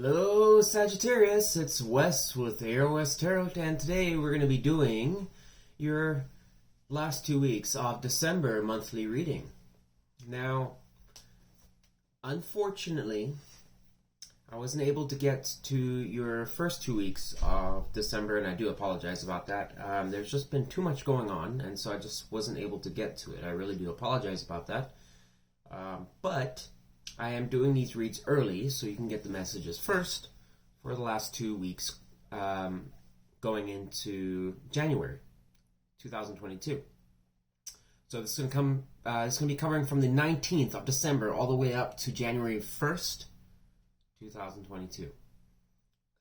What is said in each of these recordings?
Hello Sagittarius, it's Wes with Aurawest Tarot, and today we're going to be doing your last 2 weeks of December monthly reading. Now, unfortunately, I wasn't able to get to your first 2 weeks of December, and I do apologize about that. There's just been too much going on, and so I just wasn't able to get to it. I really do apologize about that. But I am doing these reads early so you can get the messages first for the last 2 weeks going into January 2022. So this is going to be covering from the 19th of December all the way up to January 1st, 2022.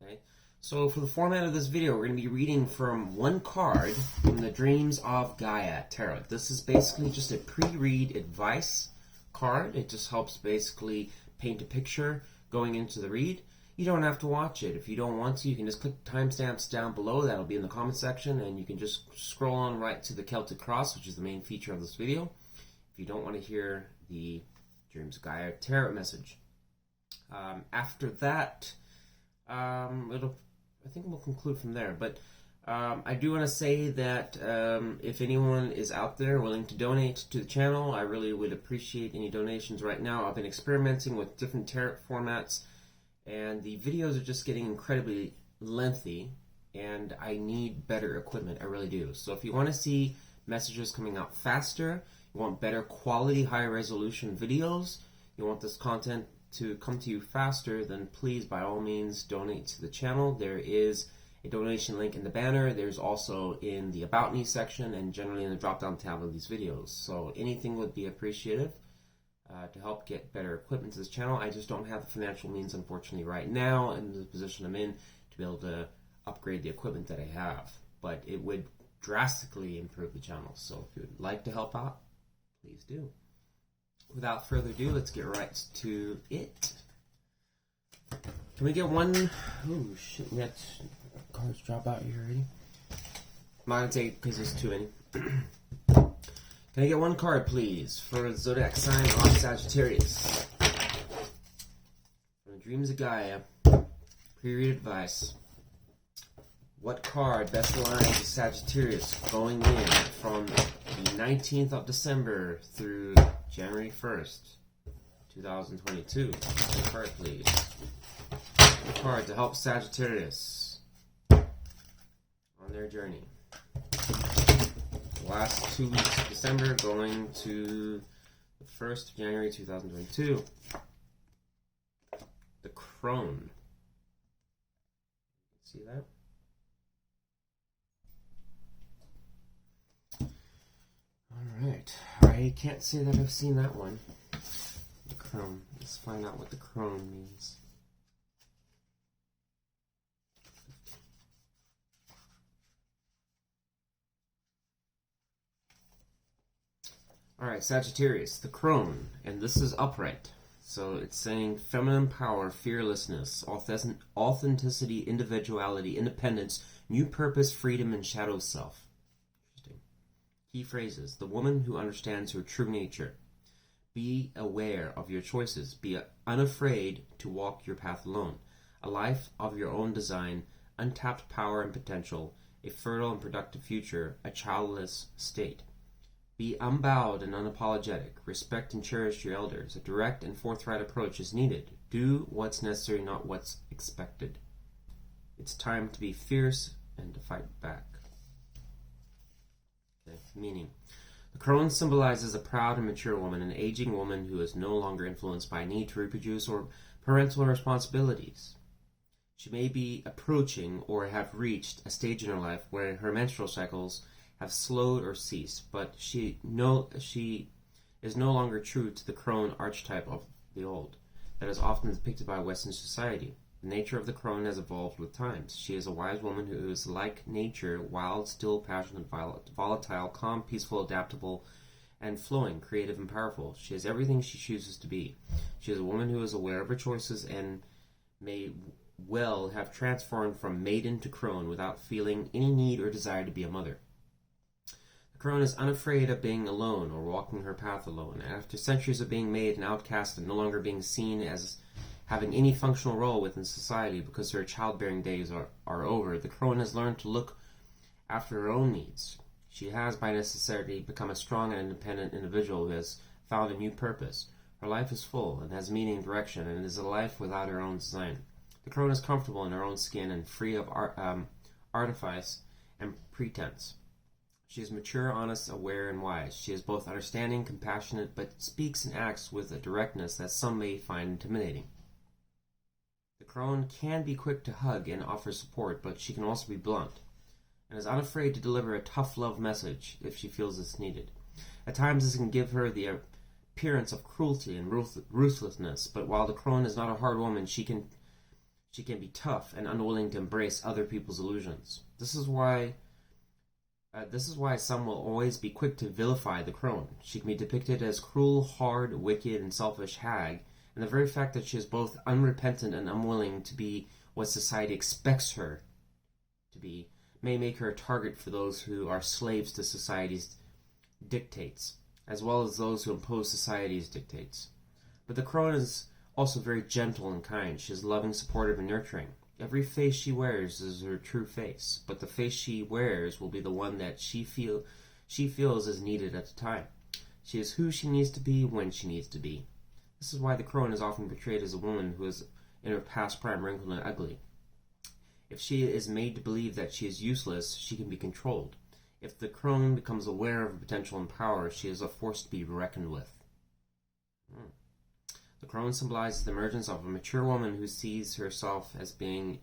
Okay. So for the format of this video, we're going to be reading from one card from the Dreams of Gaia Tarot. This is basically just a pre-read advice card. It just helps basically paint a picture going into the read. You don't have to watch it. If you don't want to, you can just click timestamps down below. That'll be in the comment section, and you can just scroll on right to the Celtic Cross, which is the main feature of this video, if you don't want to hear the Dreams of Gaia Tarot message. After that, I think we'll conclude from there. But I do want to say that if anyone is out there willing to donate to the channel, I really would appreciate any donations right now. I've been experimenting with different tarot formats, and the videos are just getting incredibly lengthy, and I need better equipment. I really do. So if you want to see messages coming out faster, you want better quality, high resolution videos, you want this content to come to you faster, then please, by all means, donate to the channel. There is a donation link in the banner. There's also in the About Me section and generally in the drop-down tab of these videos. So anything would be appreciative to help get better equipment to this channel. I just don't have the financial means, unfortunately, right now in the position I'm in to be able to upgrade the equipment that I have. But it would drastically improve the channel. So if you would like to help out, please do. Without further ado, let's get right to it. Can we get one? Oh shit, we got cards drop out here already. I'm not gonna take it because there's too many. Can I get one card, please, for the zodiac sign of Sagittarius? From the Dreams of Gaia, pre-read advice. What card best aligns with Sagittarius going in from the 19th of December through January 1st, 2022? One card, please. One card to help Sagittarius on their journey. The last 2 weeks of December going to the 1st of January 2022. The Crone. See that? Alright. I can't say that I've seen that one. The Crone. Let's find out what the Crone means. Alright, Sagittarius, the Crone, and this is upright. So it's saying feminine power, fearlessness, authenticity, individuality, independence, new purpose, freedom, and shadow self. Interesting. Key phrases: the woman who understands her true nature. Be aware of your choices. Be unafraid to walk your path alone. A life of your own design, untapped power and potential, a fertile and productive future, a childless state. Be unbowed and unapologetic. Respect and cherish your elders. A direct and forthright approach is needed. Do what's necessary, not what's expected. It's time to be fierce and to fight back. Okay. Meaning. The Crone symbolizes a proud and mature woman, an aging woman who is no longer influenced by a need to reproduce or parental responsibilities. She may be approaching or have reached a stage in her life where her menstrual cycles have slowed or ceased, but she is no longer true to the Crone archetype of the old that is often depicted by Western society. The nature of the Crone has evolved with times. She is a wise woman who is like nature, wild, still, passionate, volatile, calm, peaceful, adaptable, and flowing, creative, and powerful. She is everything she chooses to be. She is a woman who is aware of her choices and may well have transformed from maiden to Crone without feeling any need or desire to be a mother. Crone is unafraid of being alone or walking her path alone. After centuries of being made an outcast and no longer being seen as having any functional role within society because her childbearing days are over. The crone has learned to look after her own needs. She has, by necessity, become a strong and independent individual who has found a new purpose. Her life is full and has meaning and direction, and is a life without her own design. The crone is comfortable in her own skin and free of artifice and pretense. She is mature, honest, aware, and wise. She is both understanding, compassionate, but speaks and acts with a directness that some may find intimidating. The crone can be quick to hug and offer support, but she can also be blunt, and is unafraid to deliver a tough love message if she feels it's needed. At times this can give her the appearance of cruelty and ruthlessness, but while the crone is not a hard woman, she can be tough and unwilling to embrace other people's illusions. This is why some will always be quick to vilify the crone. She can be depicted as cruel, hard, wicked, and selfish hag, and the very fact that she is both unrepentant and unwilling to be what society expects her to be may make her a target for those who are slaves to society's dictates, as well as those who impose society's dictates. But the crone is also very gentle and kind. She is loving, supportive, and nurturing. Every face she wears is her true face, but the face she wears will be the one that she feels is needed at the time. She is who she needs to be when she needs to be. This is why the crone is often portrayed as a woman who is in her past prime wrinkled and ugly. If she is made to believe that she is useless, she can be controlled. If the crone becomes aware of her potential and power, she is a force to be reckoned with. The crone symbolizes the emergence of a mature woman who sees herself as being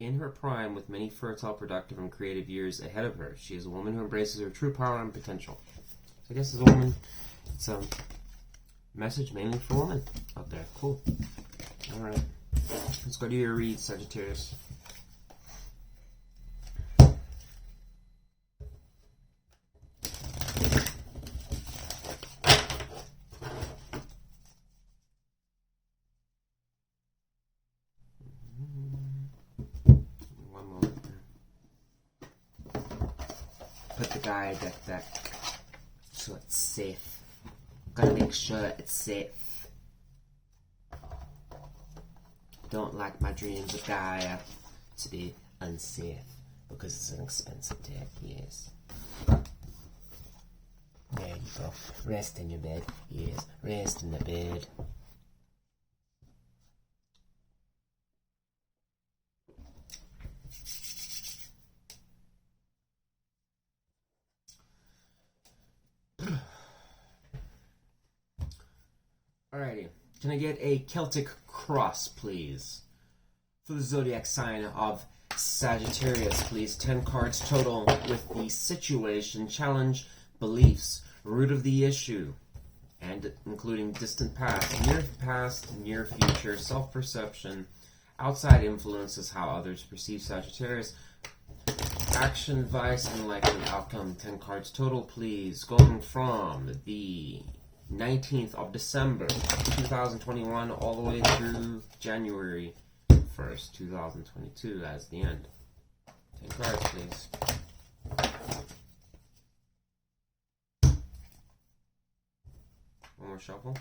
in her prime with many fertile, productive, and creative years ahead of her. She is a woman who embraces her true power and potential. So I guess as a woman, it's a message mainly for women out there. Cool. Alright. Let's go do your read, Sagittarius. Put the Gaia deck back so it's safe. Gotta make sure it's safe. Don't like my dreams of Gaia to be unsafe because it's an expensive deck, yes. There you go. Rest in your bed, yes. Rest in the bed. Alrighty, can I get a Celtic Cross, please? For the zodiac sign of Sagittarius, please. 10 cards total with the situation, challenge, beliefs, root of the issue, and including distant past, near future, self-perception, outside influences, how others perceive Sagittarius, action, advice, and likely outcome. 10 cards total, please. Going from the 19th of December 2021 all the way through January 1st, 2022 as the end. 10 cards, please. One more shuffle.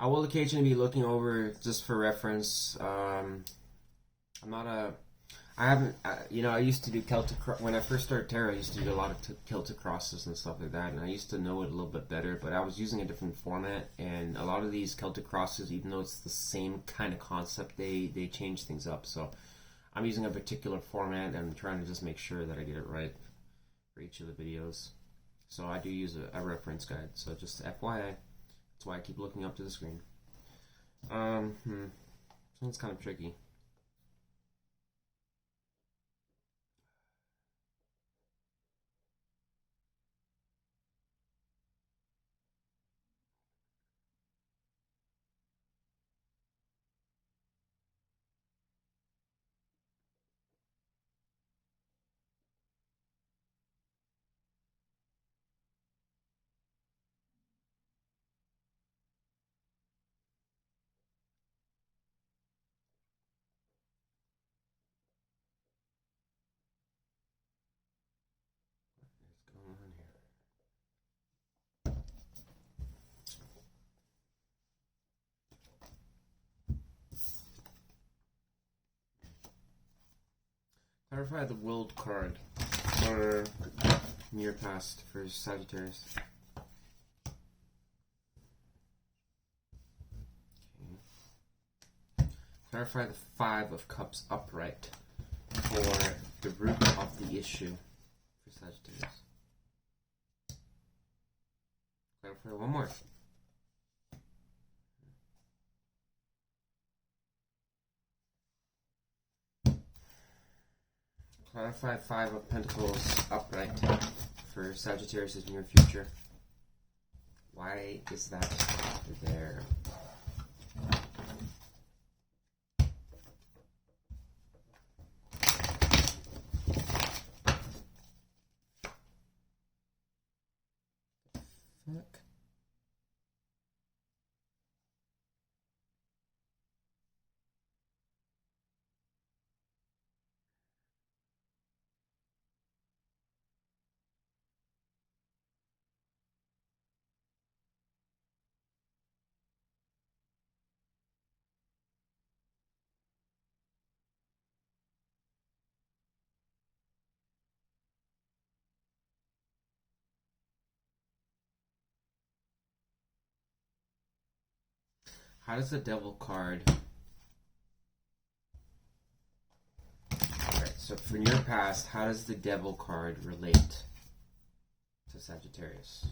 I will occasionally be looking over just for reference. I used to do Celtic, when I first started tarot, I used to do a lot of Celtic crosses and stuff like that, and I used to know it a little bit better, but I was using a different format, and a lot of these Celtic crosses, even though it's the same kind of concept, they change things up, so I'm using a particular format, and I'm trying to just make sure that I get it right for each of the videos. So I do use a reference guide, so just FYI. That's why I keep looking up to the screen. Sounds kind of tricky. What's going on here? Clarify the World card for near past for Sagittarius. Okay. Clarify the Five of Cups upright for the root of the issue for Sagittarius. Clarify one more. Clarify Five of Pentacles upright for Sagittarius' near future. Why is that there? Fuck. How does the Devil card... Alright, so for near past, how does the Devil card relate to Sagittarius?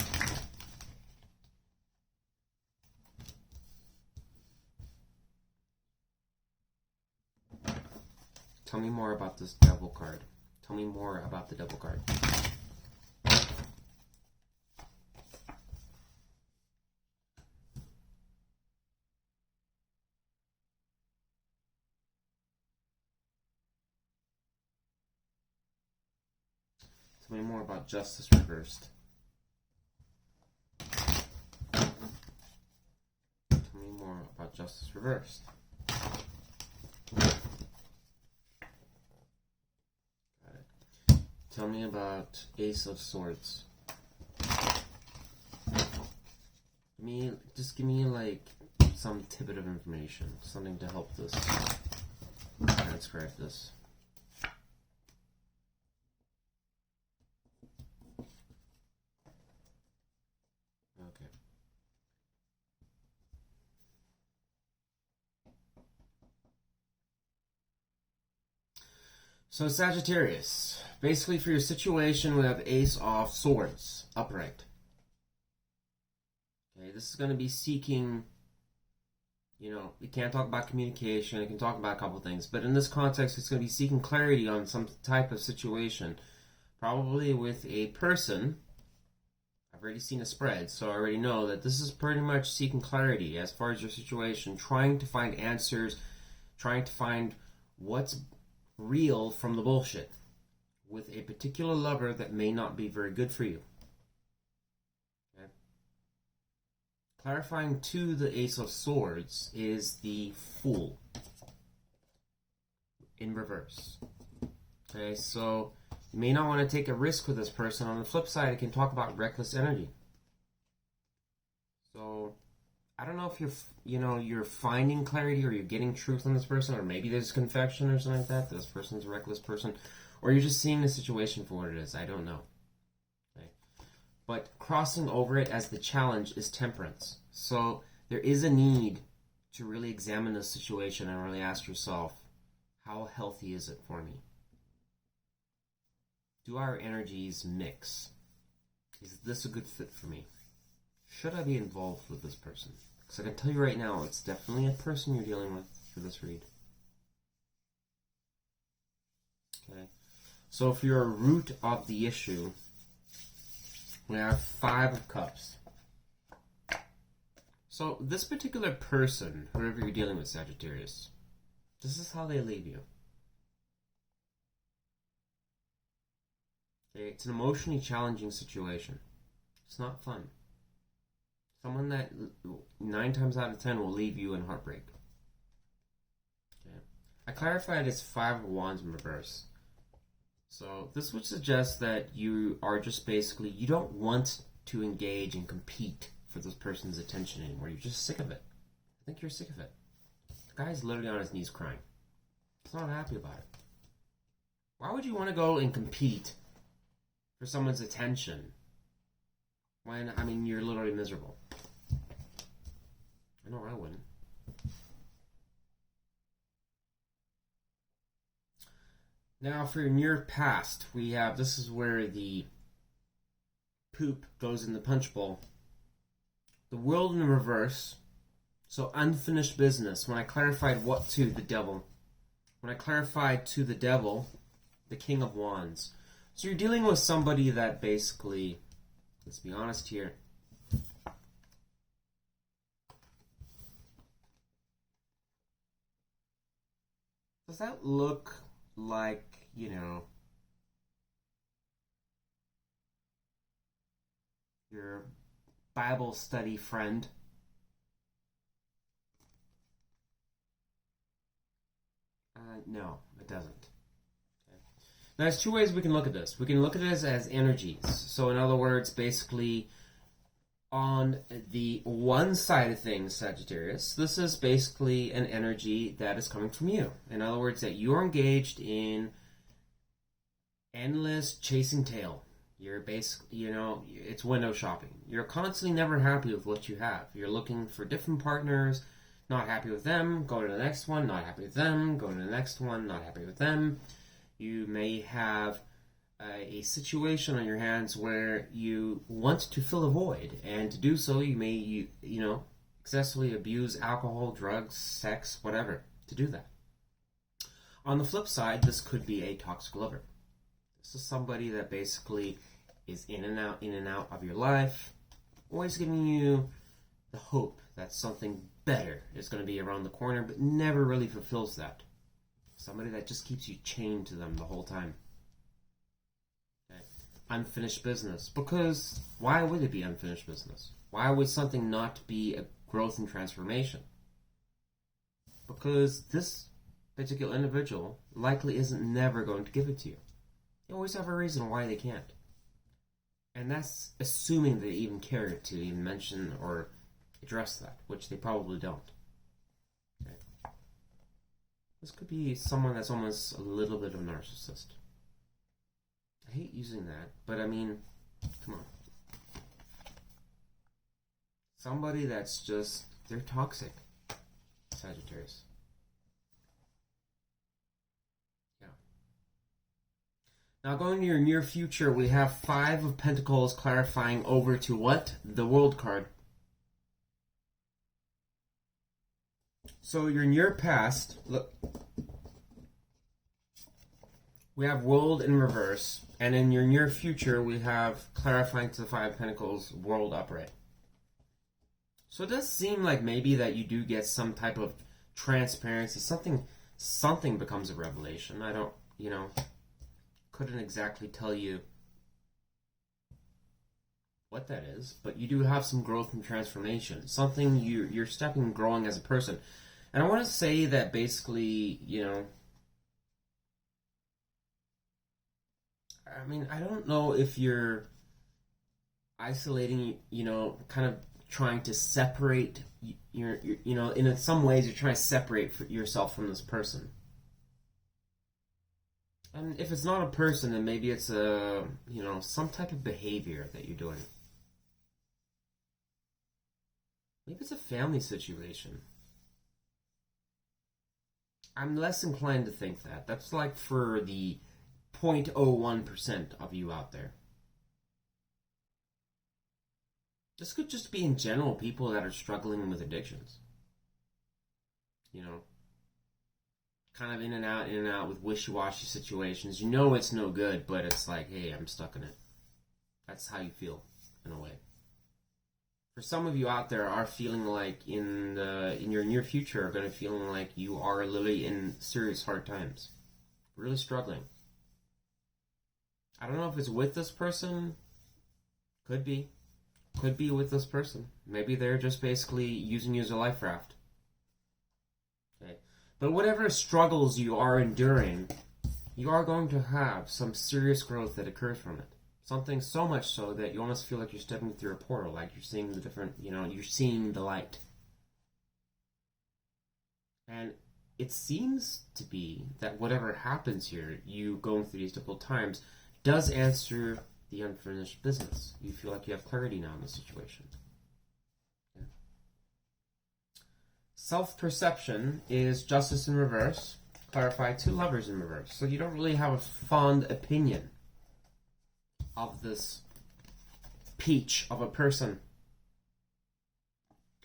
Tell me more about this Devil card. Tell me more about the Devil card. Tell me more about Justice reversed. Tell me more about Justice reversed. Got it. Tell me about Ace of Swords. Just give me like some tidbit of information, something to help this transcribe this. Okay. So Sagittarius, basically for your situation we have Ace of Swords, upright. Okay, this is going to be seeking, you know, we can't talk about communication, it can talk about a couple things, but in this context it's going to be seeking clarity on some type of situation, probably with a person. I've already seen a spread, so I already know that this is pretty much seeking clarity as far as your situation, trying to find answers, trying to find what's real from the bullshit with a particular lover that may not be very good for you. Okay. Clarifying to the Ace of Swords is the Fool in reverse. Okay, so you may not want to take a risk with this person. On the flip side, it can talk about reckless energy. So I don't know if you're finding clarity or you're getting truth on this person, or maybe there's confession or something like that. This person's a reckless person, or you're just seeing the situation for what it is. I don't know. Okay. But crossing over it as the challenge is temperance. So there is a need to really examine this situation and really ask yourself, how healthy is it for me? Do our energies mix? Is this a good fit for me? Should I be involved with this person? Because I can tell you right now, it's definitely a person you're dealing with for this read. Okay. So for your root of the issue, we have 5 of Cups. So this particular person, whoever you're dealing with, Sagittarius, this is how they leave you. Okay, it's an emotionally challenging situation. It's not fun. Someone that 9 times out of 10 will leave you in heartbreak. Okay. I clarified it's 5 of Wands in reverse. So this would suggest that you are just basically, you don't want to engage and compete for this person's attention anymore. You're just sick of it. I think you're sick of it. The guy's literally on his knees crying. He's not happy about it. Why would you want to go and compete for someone's attention when, I mean, you're literally miserable? I know I wouldn't. Now for your near past, we have, this is where the poop goes in the punch bowl. The world in reverse, so unfinished business. When I clarified what to the devil, when I clarified to the devil, the King of Wands. So you're dealing with somebody that basically, let's be honest here, does that look like, you know, your Bible study friend? No, it doesn't. Okay. Now, there's 2 ways we can look at this. We can look at it as energies. So, in other words, basically, on the one side of things, Sagittarius, this is basically an energy that is coming from you. In other words, that you're engaged in endless chasing tail. You're basically, you know, it's window shopping. You're constantly never happy with what you have. You're looking for different partners, not happy with them, go to the next one, not happy with them, go to the next one, not happy with them. You may have a situation on your hands where you want to fill a void, and to do so you may, you know, excessively abuse alcohol, drugs, sex, whatever, to do that. On the flip side, this could be a toxic lover. This is somebody that basically is in and out of your life, always giving you the hope that something better is going to be around the corner, but never really fulfills that. Somebody that just keeps you chained to them the whole time. Okay. Unfinished business. Because why would it be unfinished business? Why would something not be a growth and transformation? Because this particular individual likely isn't never going to give it to you. They always have a reason why they can't. And that's assuming they even care to even mention or address that, which they probably don't. Okay. This could be someone that's almost a little bit of a narcissist. I hate using that, but I mean, come on. Somebody that's just, they're toxic. Sagittarius. Yeah. Now going to your near future, we have 5 of Pentacles clarifying over to what? The World card. So your near past, look, we have World in reverse, and in your near future we have clarifying to the 5 of Pentacles, World upright. So it does seem like maybe that you do get some type of transparency, something becomes a revelation. I don't, you know, couldn't exactly tell you what that is, but you do have some growth and transformation. Something you're stepping and growing as a person. And I want to say that basically, you know, I mean, I don't know if you're isolating, you know, kind of trying to separate your you know, in some ways you're trying to separate yourself from this person. And if it's not a person, then maybe it's a, you know, some type of behavior that you're doing. Maybe it's a family situation. I'm less inclined to think that. That's like for the 0.01% of you out there. This could just be in general people that are struggling with addictions. You know, kind of in and out with wishy-washy situations. You know it's no good, but it's like, hey, I'm stuck in it. That's how you feel, in a way. For some of you out there are feeling like in your near future are going to feeling like you are literally in serious hard times. Really struggling. I don't know if it's with this person. Could be. Could be with this person. Maybe they're just basically using you as a life raft. Okay. But whatever struggles you are enduring, you are going to have some serious growth that occurs from it. Something so much so that you almost feel like you're stepping through a portal, like you're seeing the different, you're seeing the light. And it seems to be that whatever happens here, you going through these difficult times, does answer the unfinished business. You feel like you have clarity now in the situation. Okay. Self-perception is justice in reverse, clarify 2 lovers in reverse. So you don't really have a fond opinion of this peach of a person.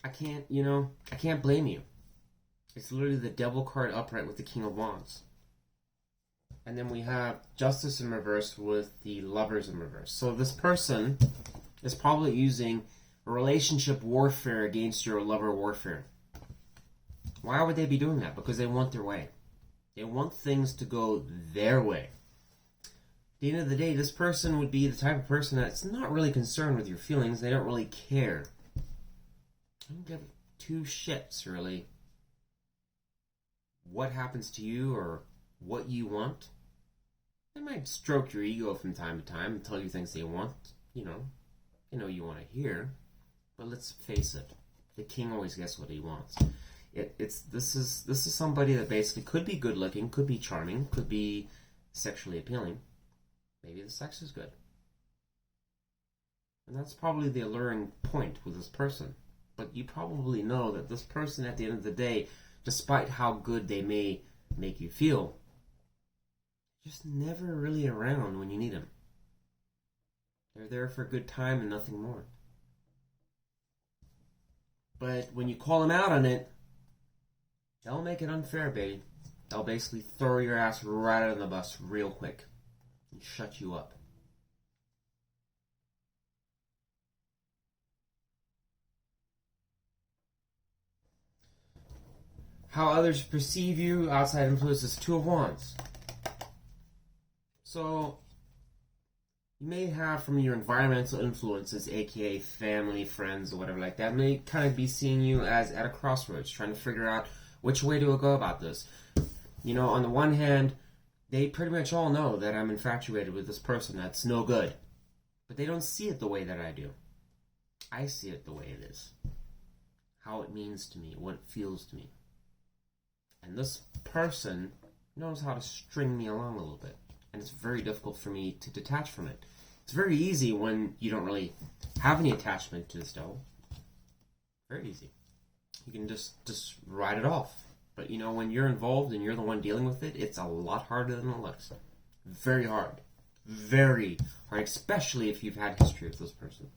I can't blame you. It's literally the devil card upright with the King of Wands. And then we have justice in reverse with the lovers in reverse. So this person is probably using relationship warfare against your lover warfare. Why would they be doing that? Because they want their way. They want things to go their way. At the end of the day, this person would be the type of person that's not really concerned with your feelings. They don't really care. They don't give 2 shits, really, what happens to you or what you want. They might stroke your ego from time to time and tell you things they want, you want to hear. But let's face it, the king always gets what he wants. This is somebody that basically could be good looking, could be charming, could be sexually appealing. Maybe the sex is good. And that's probably the alluring point with this person. But you probably know that this person at the end of the day, despite how good they may make you feel, just never really around when you need them. They're there for a good time and nothing more. But when you call them out on it, they'll make it unfair, baby. They'll basically throw your ass right out of the bus real quick and shut you up. How others perceive you, outside influences, 2 of Wands. So, you may have from your environmental influences, aka family, friends, or whatever like that, may kind of be seeing you as at a crossroads, trying to figure out which way to go about this. On the one hand, they pretty much all know that I'm infatuated with this person that's no good. But they don't see it the way that I do. I see it the way it is. How it means to me, what it feels to me. And this person knows how to string me along a little bit. And it's very difficult for me to detach from it. It's very easy when you don't really have any attachment to this devil. Very easy. You can just write it off. But when you're involved and you're the one dealing with it, it's a lot harder than it looks. Very hard. Very hard, especially if you've had history with this person.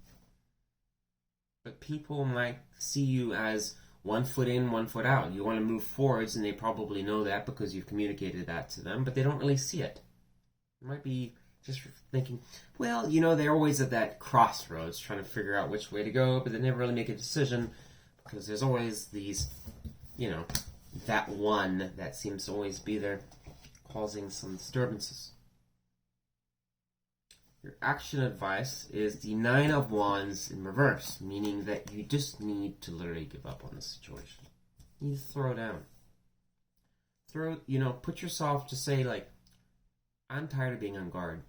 But people might see you as 1 foot in, 1 foot out. You want to move forwards, and they probably know that because you've communicated that to them, but they don't really see it. You might be just thinking, well, they're always at that crossroads trying to figure out which way to go, but they never really make a decision because there's always these, that one that seems to always be there causing some disturbances. Your action advice is the 9 of Wands in reverse, meaning that you just need to literally give up on the situation. You need to throw down. Put yourself to say, like, I'm tired of being on guard.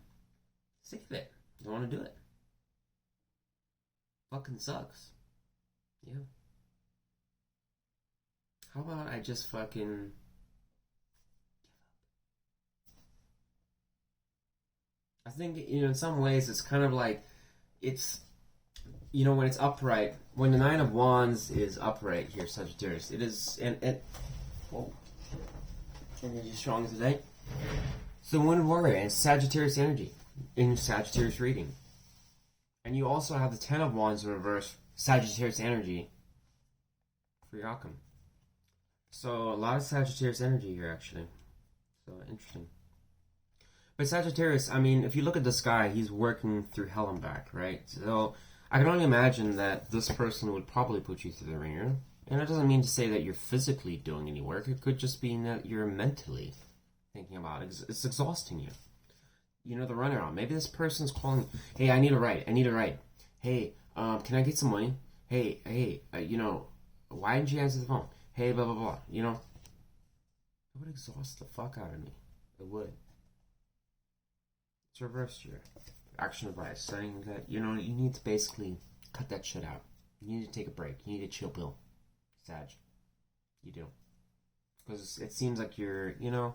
Sick of it. Don't want to do it. Fucking sucks. Yeah. How about I just fucking I think, in some ways it's kind of like, it's, when it's upright, when the 9 of Wands is upright here, Sagittarius, it is, whoa, energy strong today. So Wounded Warrior and Sagittarius energy in Sagittarius reading. And you also have the Ten of Wands in reverse, Sagittarius energy for your outcome. So a lot of Sagittarius energy here, actually. So interesting. But Sagittarius, I mean, if you look at this guy, he's working through hell and back, right? So I can only imagine that this person would probably put you through the ringer. And it doesn't mean to say that you're physically doing any work. It could just mean that you're mentally thinking about it. It's exhausting you. You know, the runaround. Maybe this person's calling, hey, I need a ride. Hey, can I get some money? Hey, you know, why didn't you answer the phone? Hey, blah, blah, blah. You know, it would exhaust the fuck out of me. It would. It's reversed here. Action advice, saying that, you know, you need to basically cut that shit out. You need to take a break. You need a chill pill. Sag. You do. Because it seems like you're, you know,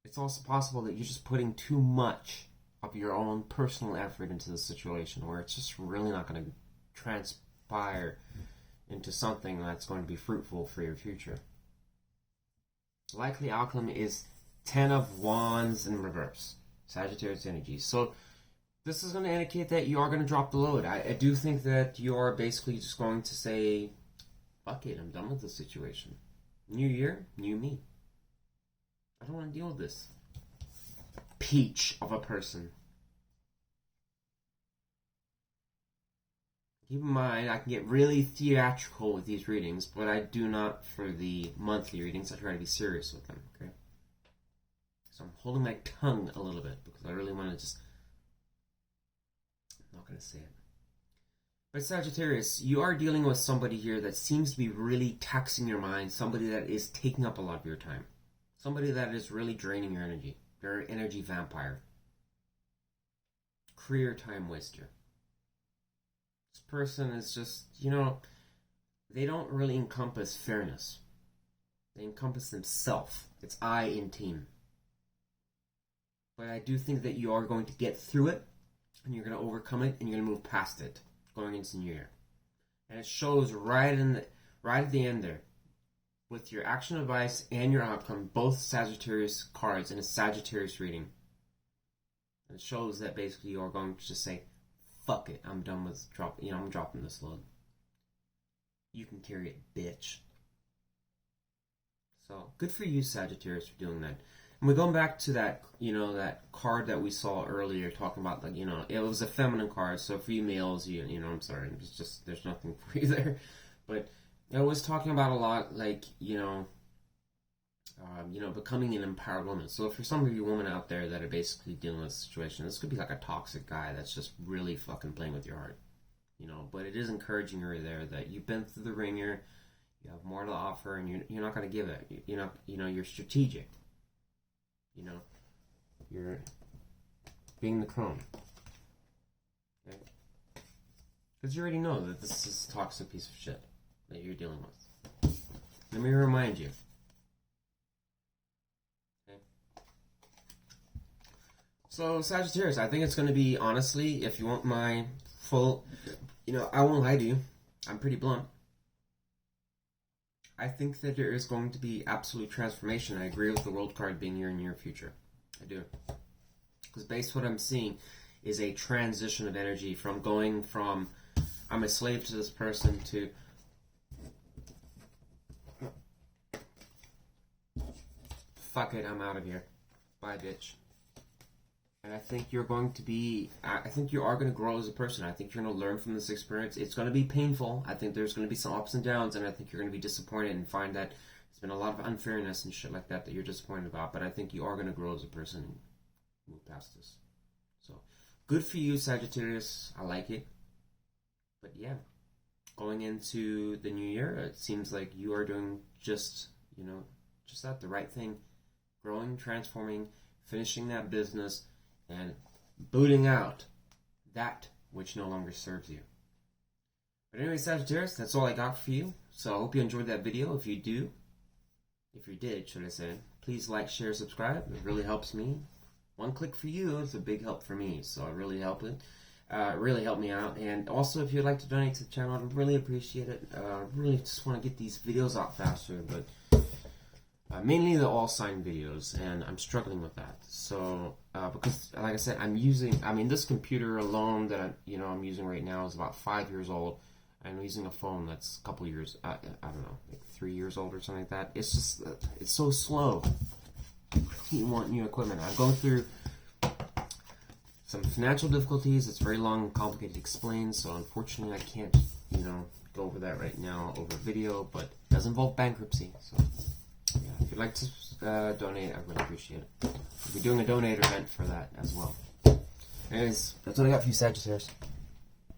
it's also possible that you're just putting too much of your own personal effort into the situation where it's just really not going to transpire into something that's going to be fruitful for your future. Likely outcome is Ten of Wands in reverse. Sagittarius energy. So this is going to indicate that you are going to drop the load. I do think that you are basically just going to say, fuck it, I'm done with this situation. New year, new me. I don't want to deal with this peach of a person. Keep in mind, I can get really theatrical with these readings, but I do not for the monthly readings. I try to be serious with them, okay? So I'm holding my tongue a little bit because I really want to just... I'm not going to say it. But Sagittarius, you are dealing with somebody here that seems to be really taxing your mind, somebody that is taking up a lot of your time. Somebody that is really draining your energy. They're an energy vampire. Career time waster. This person is just, you know, they don't really encompass fairness. They encompass themselves. It's I in team. But I do think that you are going to get through it, and you're going to overcome it, and you're going to move past it going into the new year. And it shows right at the end there. With your action advice and your outcome, both Sagittarius cards in a Sagittarius reading. And it shows that basically you are going to just say, fuck it, I'm done with I'm dropping this load. You can carry it, bitch. So, good for you, Sagittarius, for doing that. And we're going back to that, that card that we saw earlier, talking about, like, it was a feminine card, so for you males, I'm sorry, it's just, there's nothing for you there. But I was talking about a lot, like, becoming an empowered woman. So for some of you women out there that are basically dealing with a situation, this could be like a toxic guy that's just really fucking playing with your heart. But it is encouraging her there that you've been through the ringer, you have more to offer, and you're not going to give it. You're strategic. You're being the crone. Okay? Because you already know that this is a toxic piece of shit that you're dealing with. Let me remind you. Okay? So, Sagittarius, I think it's going to be, honestly, if you want my full, I won't lie to you. I'm pretty blunt. I think that there is going to be absolute transformation. I agree with the World card being your near future. I do. Because based on what I'm seeing is a transition of energy from going from I'm a slave to this person to fuck it, I'm out of here. Bye, bitch. And I think you are going to grow as a person. I think you're going to learn from this experience. It's going to be painful. I think there's going to be some ups and downs, and I think you're going to be disappointed and find that there's been a lot of unfairness and shit like that you're disappointed about. But I think you are going to grow as a person and move past this. So, good for you, Sagittarius. I like it. But yeah, going into the new year, it seems like you are doing just that, the right thing. Growing, transforming, finishing that business, and booting out that which no longer serves you. But anyway, Sagittarius, that's all I got for you. So I hope you enjoyed that video. If you did, should I say, please like, share, subscribe. It really helps me. One click for you is a big help for me, so it really helped it. Really helped me out. And also, if you'd like to donate to the channel, I'd really appreciate it. Really just want to get these videos out faster, but mainly the all sign videos, and I'm struggling with that. So because, like I said, this computer alone that I'm using right now is about 5 years old. I'm using a phone that's a couple years, I don't know, like 3 years old or something like that. It's just, it's so slow. You want new equipment. I'm going through some financial difficulties. It's very long and complicated to explain, so unfortunately I can't, go over that right now over video, but it does involve bankruptcy. So, yeah, if you'd like to donate, I really appreciate it. We'll be doing a donate event for that as well. Anyways, that's what I got for you, Sagittarius.